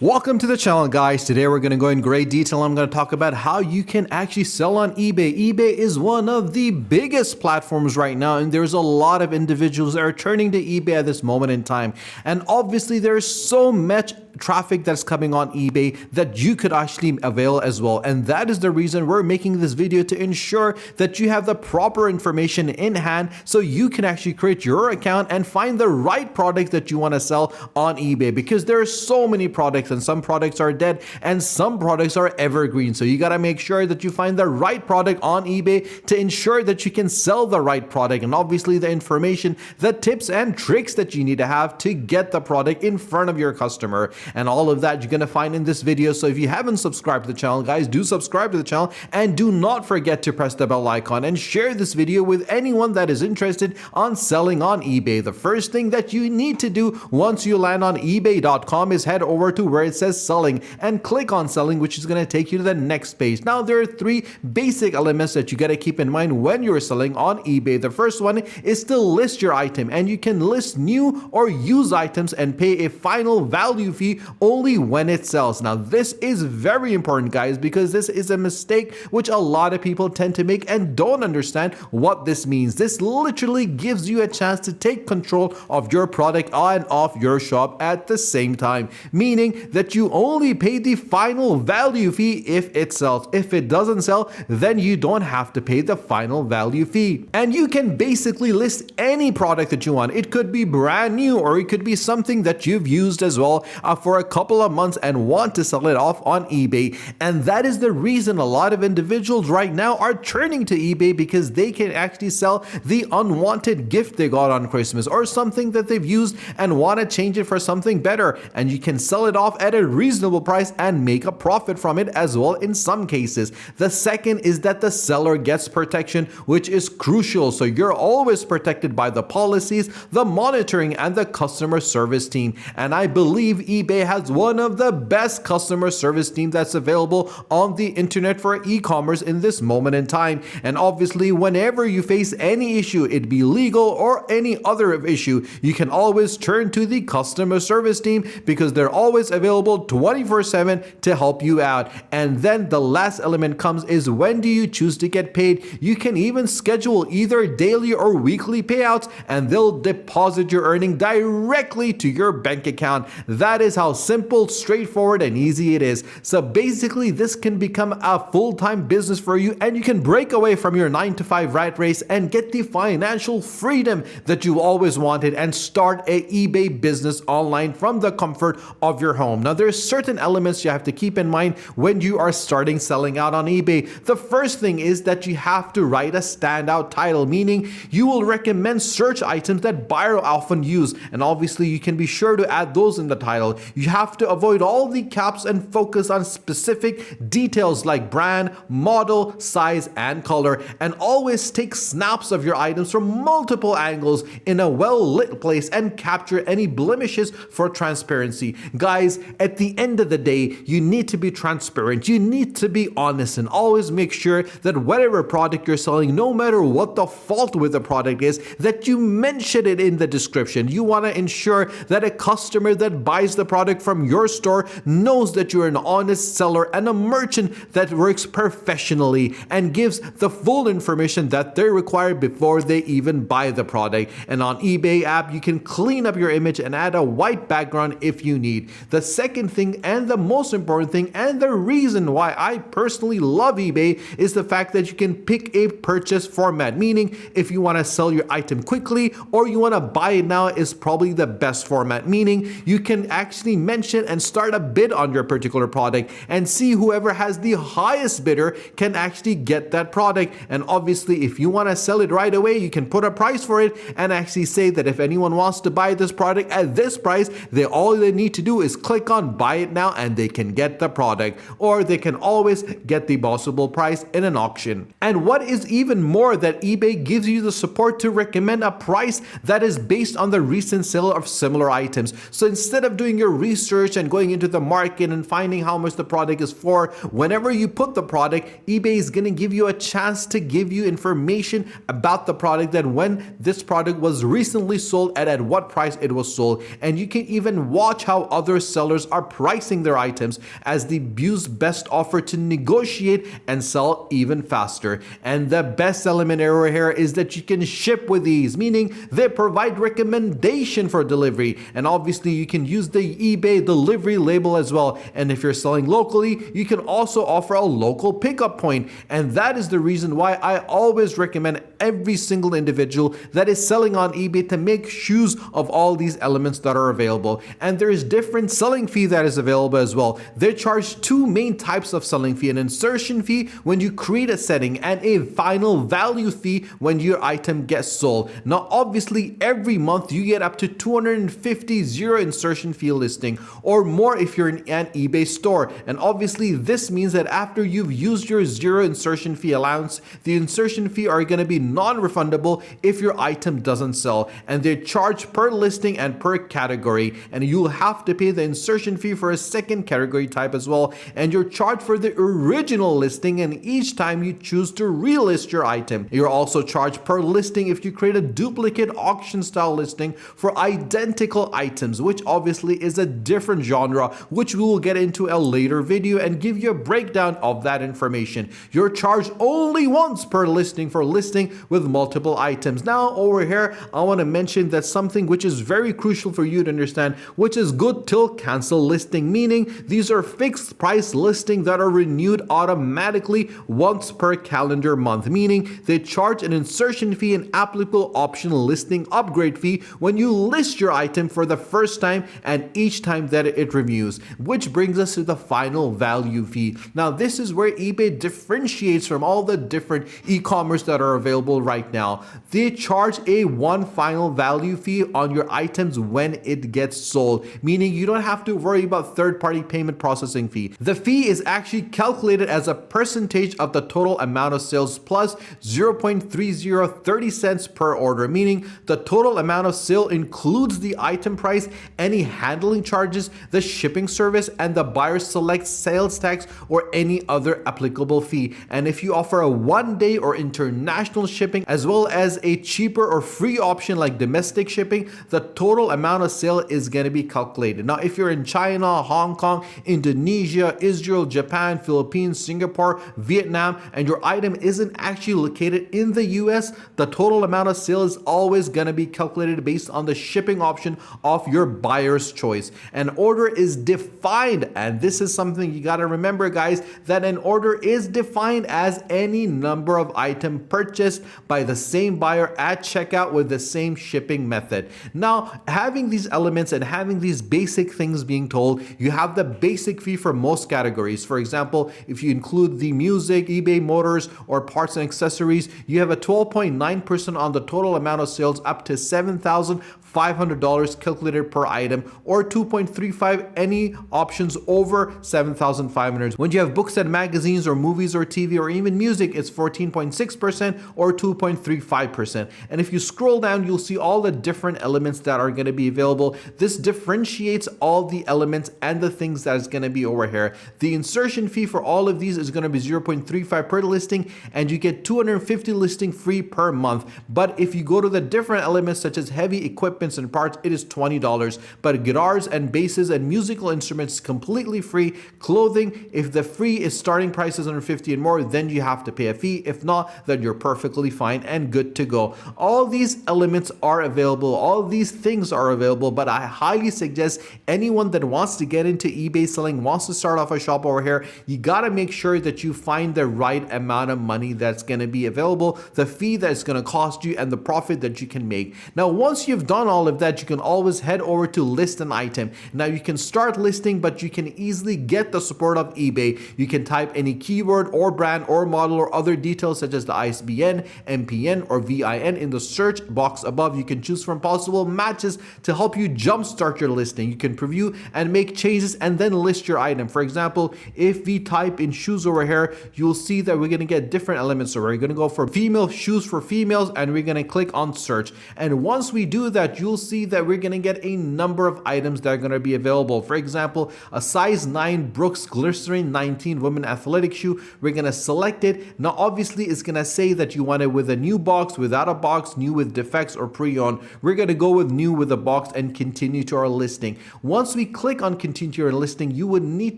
Welcome to the channel, guys. Today we're going to go in great detail. I'm going to talk about how you can actually sell on eBay. eBay is one of the biggest platforms right now, and there's a lot of individuals that are turning to eBay at this moment in time. And obviously there's so much traffic that's coming on eBay that you could actually avail as well. And that is the reason we're making this video, to ensure that you have the proper information in hand so you can actually create your account and find the right product that you want to sell on eBay, because there are so many products and some products are dead and some products are evergreen. So you got to make sure that you find the right product on eBay to ensure that you can sell the right product, and obviously the information, the tips and tricks that you need to have to get the product in front of your customer. And all of that you're going to find in this video. So if you haven't subscribed to the channel, guys, do subscribe to the channel, and do not forget to press the bell icon and share this video with anyone that is interested on selling on eBay. The first thing that you need to do once you land on ebay.com is head over to where it says selling and click on selling, which is going to take you to the next page. Now there are three basic elements that you got to keep in mind when you're selling on eBay. The first one is to list your item, and you can list new or used items and pay a final value fee only when it sells. Now this is very important, guys, because this is a mistake which a lot of people tend to make and don't understand what this means. This literally gives you a chance to take control of your product on and off your shop at the same time, meaning that you only pay the final value fee if it sells. If it doesn't sell, then you don't have to pay the final value fee. And you can basically list any product that you want. It could be brand new, or it could be something that you've used as well for a couple of months and want to sell it off on eBay. And that is the reason a lot of individuals right now are turning to eBay, because they can actually sell the unwanted gift they got on Christmas, or something that they've used and want to change it for something better. And you can sell it off at a reasonable price and make a profit from it as well in some cases. The second is that the seller gets protection, which is crucial. So you're always protected by the policies, the monitoring, and the customer service team. And I believe eBay has one of the best customer service team that's available on the internet for e-commerce in this moment in time. And obviously, whenever you face any issue, it be legal or any other issue, you can always turn to the customer service team, because they're always available 24/7 to help you out. And then the last element comes is, when do you choose to get paid? You can even schedule either daily or weekly payouts, and they'll deposit your earning directly to your bank account. That is how simple, straightforward, and easy it is. So basically, this can become a full-time business for you, and you can break away from your 9-to-5 rat race and get the financial freedom that you always wanted, and start a eBay business online from the comfort of your home. Now there's certain elements you have to keep in mind when you are starting selling out on eBay. The first thing is that you have to write a standout title, meaning you will recommend search items that buyers often use, and obviously you can be sure to add those in the title. You have to avoid all the caps and focus on specific details like brand, model, size, and color, and always take snaps of your items from multiple angles in a well-lit place and capture any blemishes for transparency. Guys, at the end of the day, you need to be transparent. You need to be honest, and always make sure that whatever product you're selling, no matter what the fault with the product is, that you mention it in the description. You want to ensure that a customer that buys the product from your store knows that you're an honest seller and a merchant that works professionally and gives the full information that they require before they even buy the product. And on eBay app, you can clean up your image and add a white background if you need. The second thing, and the most important thing, and the reason why I personally love eBay, is the fact that you can pick a purchase format, meaning if you want to sell your item quickly or you want to buy it now, is probably the best format, meaning you can actually mention and start a bid on your particular product and see whoever has the highest bidder can actually get that product. And obviously, if you want to sell it right away, you can put a price for it and actually say that if anyone wants to buy this product at this price, all they need to do is click on buy it now and they can get the product, or they can always get the possible price in an auction. And what is even more, that eBay gives you the support to recommend a price that is based on the recent sale of similar items. So instead of doing your research and going into the market and finding how much the product is for, whenever you put the product, eBay is going to give you a chance to give you information about the product, that when this product was recently sold and at what price it was sold. And you can even watch how other sellers are pricing their items as the use best offer to negotiate and sell even faster. And the best element over here is that you can ship with ease, meaning they provide recommendation for delivery. And obviously you can use the eBay delivery label as well. And if you're selling locally, you can also offer a local pickup point. And that is the reason why I always recommend every single individual that is selling on eBay to make use of all these elements that are available. And there is different selling fee that is available as well. They charge two main types of selling fee: an insertion fee when you create a setting, and a final value fee when your item gets sold. Now obviously every month you get up to 250 zero insertion fee listing or more if you're in an eBay store. And obviously this means that after you've used your zero insertion fee allowance, the insertion fee are going to be non-refundable if your item doesn't sell, and they charge per listing and per category, and you'll have to pay the insertion fee for a second category type as well, and you're charged for the original listing and each time you choose to relist your item. You're also charged per listing if you create a duplicate auction style listing for identical items, which obviously is a different genre, which we will get into a later video and give you a breakdown of that information. You're charged only once per listing for listing with multiple items. Now over here, I want to mention that something which is very crucial for you to understand, which is good till cancel listing, meaning these are fixed price listings that are renewed automatically once per calendar month, meaning they charge an insertion fee and applicable optional listing upgrade fee when you list your item for the first time and each time that it renews, which brings us to the final value fee. Now this is where eBay differentiates from all the different e-commerce that are available right now. They charge a one final value fee on your items when it gets sold, meaning you don't have to worry about third-party payment processing fee. The fee is actually calculated as a percentage of the total amount of sales plus 0.3030 cents per order, meaning the total amount of sale includes the item price, any handling charges, the shipping service, and the buyer's select sales tax or any other applicable fee. And if you offer a one-day or international shipping as well as a cheaper or free option like domestic shipping, the total amount of sale is going to be calculated. Now if you're in China, Hong Kong, Indonesia, Israel, Japan, Philippines, Singapore, Vietnam, and your item isn't actually located in the US, the total amount of sale is always going to be calculated based on the shipping option of your buyer's choice. An order is defined, and this is something you got to remember, guys, that an order is defined as any number of items purchased by the same buyer at checkout with the same shipping method. Now, having these elements and having these basic things being told, you have the basic fee for most categories. For example, if you include the music, eBay Motors, or parts and accessories, you have a 12.9% on the total amount of sales up to $7,500 calculated per item, or 2.35 any options over 7,500. When you have books and magazines or movies or TV or even music, it's 14.6% or 2.35%. And if you scroll down, you'll see all the different elements that are going to be available. This differentiates all the elements and the things that is going to be over here. The insertion fee for all of these is going to be 0.35 per listing, and you get 250 listing free per month. But if you go to the different elements such as heavy equipments and parts, it is $20. But guitars and basses and musical instruments completely free. Clothing, if the free is starting price is $150 and more, then you have to pay a fee. If not, then you're perfectly fine and good to go. All these elements are available. All these things are available, but I highly suggest anyone that wants to get into eBay selling, wants to start off a shop over here, you got to make sure that you find the right amount of money that's going to be available, the fee that's going to cost you, and the profit that you can make. Now, once you've done all of that, you can always head over to list an item. Now, you can start listing, but you can easily get the support of eBay. You can type any keyword or brand or model or other details such as the ISBN, MPN, or VIN in the search box above. You can choose from possible matches to help you jumpstart your listing. You can preview and make changes and then list your item. For example, if we type in shoes over here, you'll see that we're going to get different elements. So we're going to go for female shoes for females, and we're going to click on search. And once we do that, you'll see that we're going to get a number of items that are going to be available. For example, a size 9 Brooks Glycerin 19 women athletic shoe. We're going to select it. Now, obviously, it's going to say that you want it with a new box, without a box, new with defects, or pre-owned. We're going to go with new with a box and continue to our listing. Once we click on continue to your listing, you would need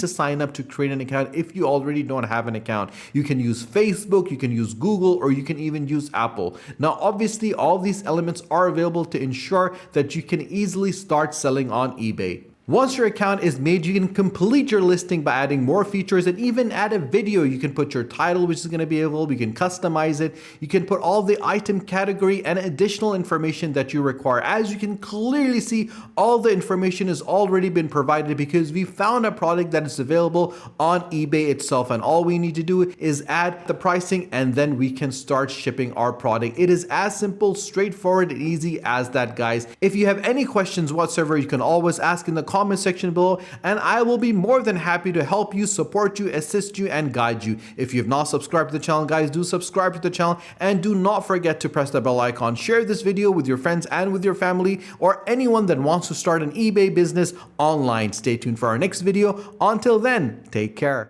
to sign up to create an account if you already don't have an account. You can use Facebook, you can use Google, or you can even use Apple. Now, obviously, all these elements are available to ensure that you can easily start selling on eBay. Once your account is made, you can complete your listing by adding more features and even add a video. You can put your title, which is going to be available. You can customize it. You can put all the item category and additional information that you require. As you can clearly see, all the information has already been provided because we found a product that is available on eBay itself. And all we need to do is add the pricing and then we can start shipping our product. It is as simple, straightforward, and easy as that, guys. If you have any questions whatsoever, you can always ask in the comment section below, and I will be more than happy to help you, support you, assist you, and guide you. If you've not subscribed to the channel, guys, do subscribe to the channel and do not forget to press the bell icon. Share this video with your friends and with your family or anyone that wants to start an eBay business online. Stay tuned for our next video. Until then, take care.